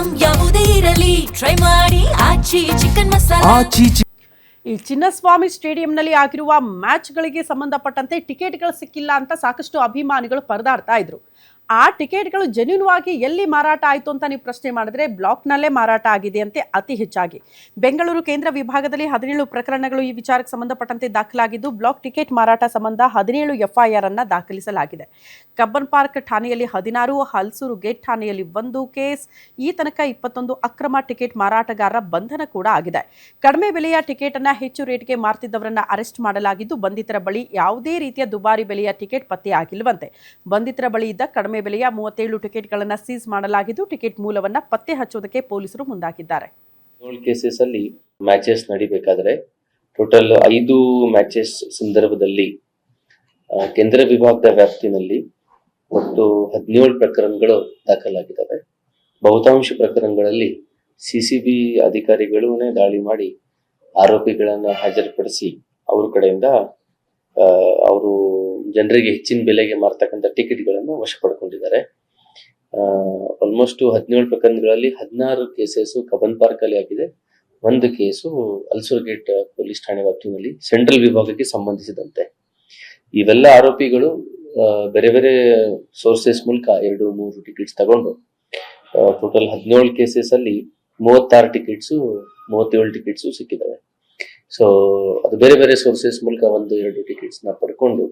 Item ಯಾವುದೇ ಇರಲಿ try ಮಾಡಿ ಆಚಿ ಚಿಕನ್ ಮಸಾಲಾ. ಈ ಚಿನ್ನಸ್ವಾಮಿ ಸ್ಟೇಡಿಯಂನಲ್ಲಿ ಆಗಿರುವ ಮ್ಯಾಚ್ಗಳಿಗೆ ಸಂಬಂಧಪಟ್ಟಂತೆ ಟಿಕೆಟ್ಗಳು ಸಿಕ್ಕಿಲ್ಲ ಅಂತ ಸಾಕಷ್ಟು ಅಭಿಮಾನಿಗಳು ಪರದಾಡ್ತಾ ಇದ್ರು. ಆ ಟಿಕೆಟ್ಗಳು ಜೆನ್ಯೂನ್ ಆಗಿ ಎಲ್ಲಿ ಮಾರಾಟ ಆಯಿತು ಅಂತ ನೀವು ಪ್ರಶ್ನೆ ಮಾಡಿದ್ರೆ ಬ್ಲಾಕ್ನಲ್ಲೇ ಮಾರಾಟ ಆಗಿದೆ ಅಂತೆ. ಅತಿ ಹೆಚ್ಚಾಗಿ ಬೆಂಗಳೂರು ಕೇಂದ್ರ ವಿಭಾಗದಲ್ಲಿ 17 ಪ್ರಕರಣಗಳು ಈ ವಿಚಾರಕ್ಕೆ ಸಂಬಂಧಪಟ್ಟಂತೆ ದಾಖಲಾಗಿದ್ದು, ಬ್ಲಾಕ್ ಟಿಕೆಟ್ ಮಾರಾಟ ಸಂಬಂಧ 17 FIR ಅನ್ನು ದಾಖಲಿಸಲಾಗಿದೆ. ಕಬ್ಬನ್ ಪಾರ್ಕ್ ಠಾಣೆಯಲ್ಲಿ 16, ಹಲಸೂರು ಗೇಟ್ ಠಾಣೆಯಲ್ಲಿ 1 ಕೇಸ್. ಈ ತನಕ 21 ಅಕ್ರಮ ಟಿಕೆಟ್ ಮಾರಾಟಗಾರರ ಬಂಧನ ಕೂಡ ಆಗಿದೆ. ಕಡಿಮೆ ಬೆಲೆಯ ಟಿಕೆಟ್ ಅನ್ನ ಹೆಚ್ಚು ರೇಟ್ಗೆ ಮಾರ್ತಿದ್ದವರನ್ನ ಅರೆಸ್ಟ್ ಮಾಡಲಾಗಿದ್ದು, ಬಂಧಿತರ ಬಳಿ ಯಾವುದೇ ರೀತಿಯ ದುಬಾರಿ ಬೆಲೆಯ ಟಿಕೆಟ್ ಪತ್ತೆ ಆಗಿಲ್ಲವಂತೆ. ಬಂಧಿತರ ಬಳಿ ಇದ್ದ ಕಡಿಮೆ ಬೆಲೆಯ 37 ಟಿಕೆಟ್ಗಳನ್ನು ಸೀಸ್ ಮಾಡಲಾಗಿದ್ದು, ಟಿಕೆಟ್ ಮೂಲವನ್ನ ಪತ್ತೆ ಹಚ್ಚೋದಕ್ಕೆ ಪೊಲೀಸರು ಮುಂದಾಗಿದ್ದಾರೆ. 7 ಕೇಸಸ್ ಅಲ್ಲಿ ಮ್ಯಾಚಸ್ ನಡಿಬೇಕಾದ್ರೆ ಟೋಟಲ್ 5 ಮ್ಯಾಚಸ್ ಸಂದರ್ಭದಲ್ಲಿ ಕೇಂದ್ರ ವಿಭಾಗದ ವ್ಯಾಪ್ತಿನಲ್ಲಿ ಒಟ್ಟು 17 ಪ್ರಕರಣಗಳು ದಾಖಲಾಗಿದ್ದಾವೆ. ಬಹುತಾಂಶ ಪ್ರಕರಣಗಳಲ್ಲಿ ಸಿಸಿಬಿ ಅಧಿಕಾರಿಗಳೇ ದಾಳಿ ಮಾಡಿ ಆರೋಪಿಗಳನ್ನ ಹಾಜರುಪಡಿಸಿ ಅವ್ರ ಕಡೆಯಿಂದ ಅವರು ಜನರಿಗೆ ಹೆಚ್ಚಿನ ಬೆಲೆಗೆ ಮಾರ್ತಕ್ಕಂಥ ಟಿಕೆಟ್ಗಳನ್ನು ವಶ ಪಡ್ಕೊಂಡಿದ್ದಾರೆ. ಆಲ್ಮೋಸ್ಟ್ 17 ಪ್ರಕರಣಗಳಲ್ಲಿ 16 ಕೇಸಸ್ ಕಬ್ಬನ್ ಪಾರ್ಕ್ ಅಲ್ಲಿ ಆಗಿದೆ. 1 ಕೇಸು ಹಲಸೂರು ಗೇಟ್ ಪೊಲೀಸ್ ಠಾಣೆ ವ್ಯಾಪ್ತಿನಲ್ಲಿ ಸೆಂಟ್ರಲ್ ವಿಭಾಗಕ್ಕೆ ಸಂಬಂಧಿಸಿದಂತೆ. ಇವೆಲ್ಲ ಆರೋಪಿಗಳು ಬೇರೆ ಬೇರೆ ಸೋರ್ಸಸ್ ಮೂಲಕ 2-3 ಟಿಕೆಟ್ಸ್ ತಗೊಂಡು ಟೋಟಲ್ 17 ಕೇಸಸ್ ಅಲ್ಲಿ 36 ಟಿಕೆಟ್ಸು 37 ಟಿಕೆಟ್ಸು ಸಿಕ್ಕಿದ್ದಾವೆ. ಸೊ ಅದು ಬೇರೆ ಬೇರೆ ಸೋರ್ಸಸ್ ಮೂಲಕ 1-2 ಟಿಕೆಟ್ಸ್ ನ ಪಡ್ಕೊಂಡು